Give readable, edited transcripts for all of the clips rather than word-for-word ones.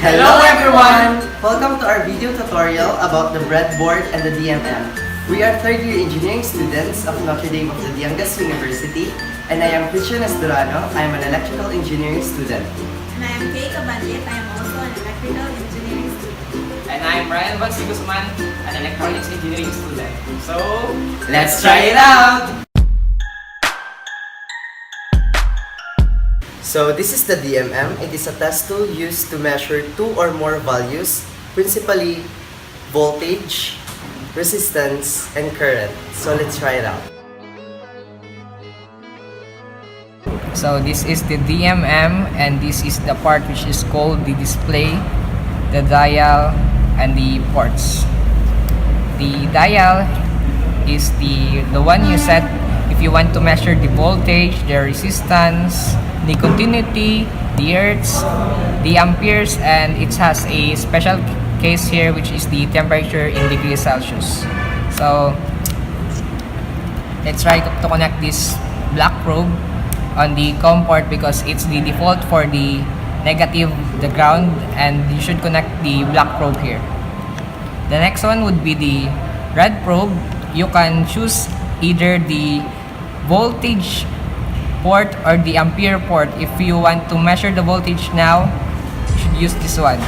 Hello everyone! Welcome to our video tutorial about the breadboard and the DMM. We are third year engineering students of Notre Dame of the Diangas University, and I am Christian Estorano. I am an electrical engineering student. And I am Kay Cabandiet. I am also an electrical engineering student. And I am Ryan Bansi Guzman, an electronics engineering student. So, Let's try it out! So this is the DMM. It is a test tool used to measure two or more values, principally voltage, resistance, and current. So let's try it out. so this is the DMM, and this is the part which is called the display, the dial, and the ports. The dial is the one you set if you want to measure the voltage, the resistance, the continuity, the hertz, the amperes, and it has a special case here which is the temperature in degrees Celsius. So let's try to connect this black probe on the COM port because it's the default for the negative, the ground, and you should connect the black probe here. The next one would be the red probe. You can choose either the voltage port or the ampere port. If you want to measure the voltage now, you should use this one.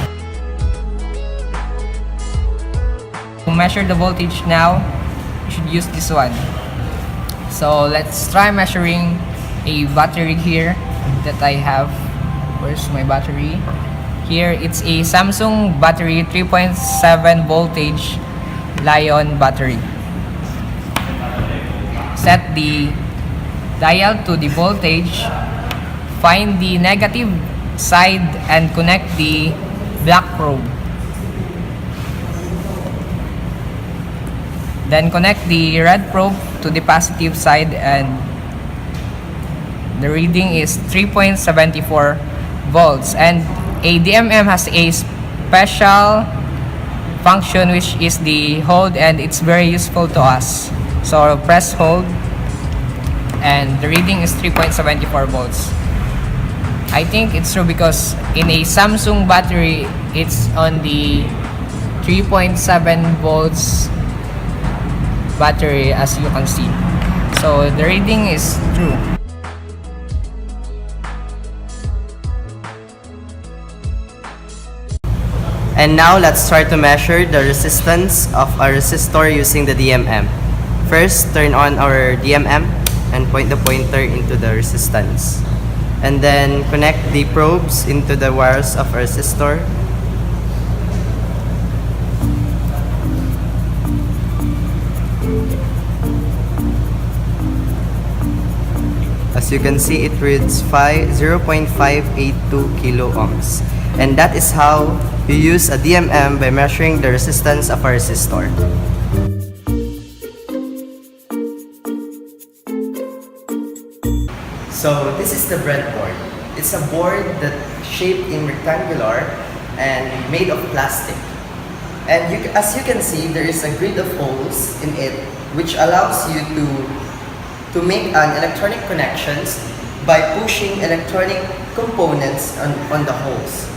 To measure the voltage now, you should use this one. So let's try measuring a battery here that I have. Where's my battery? Here, it's a Samsung battery, 3.7 voltage Lion battery. Set the dial to the voltage, find the negative side and connect the black probe. Then connect the red probe to the positive side, and the reading is 3.74 volts. And a DMM has a special function which is the hold, and it's very useful to us. So press hold, and the reading is 3.74 volts. I think it's true because in a Samsung battery, it's on the 3.7 volts battery, as you can see. So the reading is true. And now let's try to measure the resistance of a resistor using the DMM. First, turn on our DMM and point the pointer into the resistance. And then connect the probes into the wires of a resistor. As you can see, it reads 0.582 kilo ohms. And that is how you use a DMM by measuring the resistance of a resistor. So this is the breadboard. It's a board that's shaped in rectangular and made of plastic. And as you can see, there is a grid of holes in it which allows you to make an electronic connections by pushing electronic components on the holes.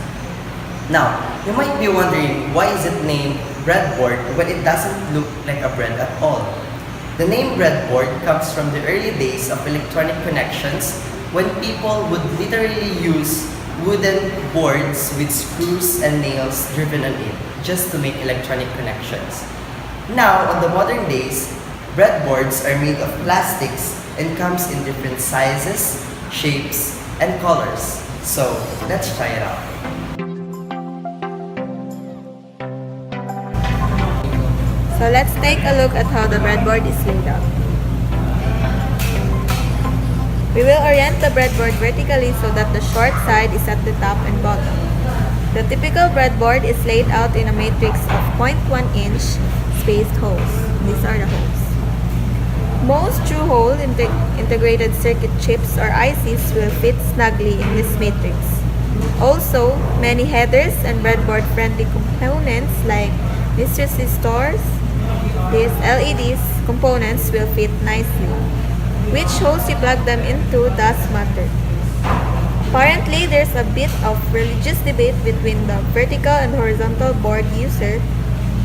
Now, you might be wondering, why is it named breadboard when it doesn't look like a bread at all? The name breadboard comes from the early days of electronic connections when people would literally use wooden boards with screws and nails driven on it just to make electronic connections. Now, on the modern days, breadboards are made of plastics and comes in different sizes, shapes, and colors. So, let's try it out. So let's take a look at how the breadboard is laid out. We will orient the breadboard vertically so that the short side is at the top and bottom. The typical breadboard is laid out in a matrix of 0.1 inch spaced holes. These are the holes. Most through-hole integrated circuit chips or ICs will fit snugly in this matrix. Also, many headers and breadboard-friendly components like these resistors, these LEDs components will fit nicely. Which holes you plug them into does matter. Apparently, there's a bit of religious debate between the vertical and horizontal board user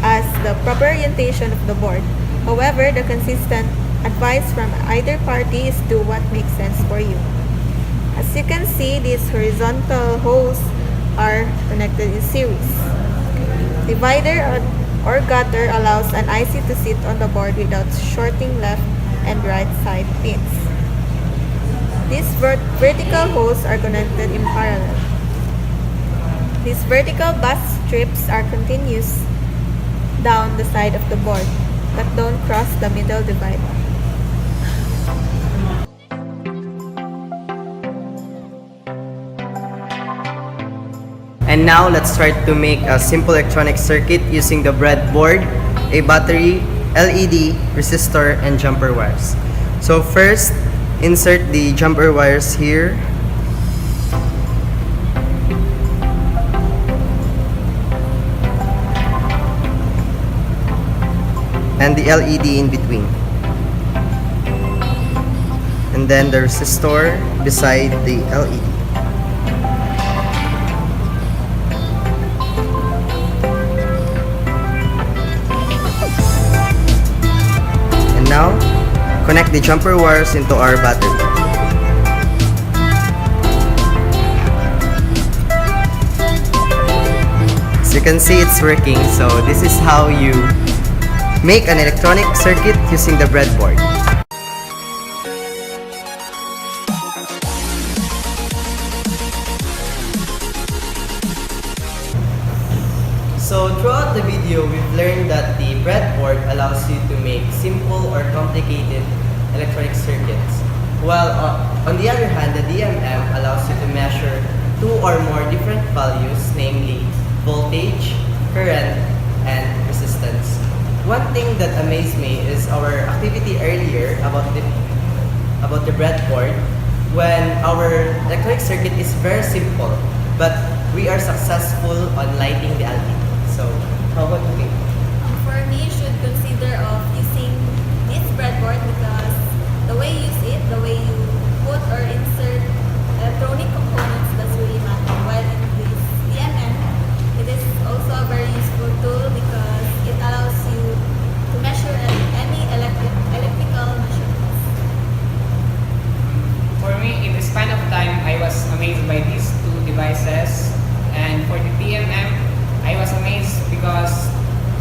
as the proper orientation of the board. However, the consistent advice from either party is do what makes sense for you. As you can see, these horizontal holes are connected in series. Divider or gutter allows an IC to sit on the board without shorting left and right side pins. These vertical holes are connected in parallel. These vertical bus strips are continuous down the side of the board, but don't cross the middle divider. And now let's try to make a simple electronic circuit using the breadboard, a battery, LED, resistor, and jumper wires. So first, insert the jumper wires here. And the LED in between. And then the resistor beside the LED. And now, connect the jumper wires into our battery. As you can see, it's working. So this is how you make an electronic circuit using the breadboard. So throughout the video, we've learned that the breadboard allows you to make simple or complicated electronic circuits, while on the other hand, the DMM allows you to measure two or more different values, namely voltage, current, and resistance. One thing that amazed me is our activity earlier about the breadboard, when our electronic circuit is very simple, but we are successful on lighting the LED. So, how about you? For me, you should consider of using this breadboard because the way you use it, the way you put or insert electronic components, that's really matter. While in this DMM, it is also a very useful tool because it allows you to measure any electrical measurements. For me, in the span of time, I was amazed by these two devices. And for the DMM, I was amazed because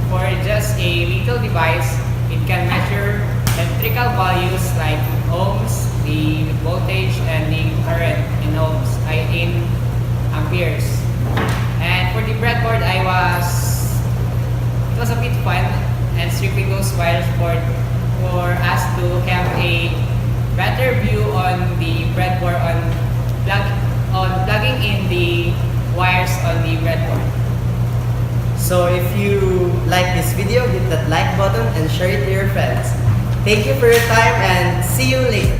for just a little device, it can measure electrical values like ohms, the voltage, and the current in ohms, in amperes. And for the breadboard, it was a bit fun and strictly goes wires for us to have a better view on the breadboard on plugging in the wires on the breadboard. So if you like this video, hit that like button and share it to your friends. Thank you for your time and see you later.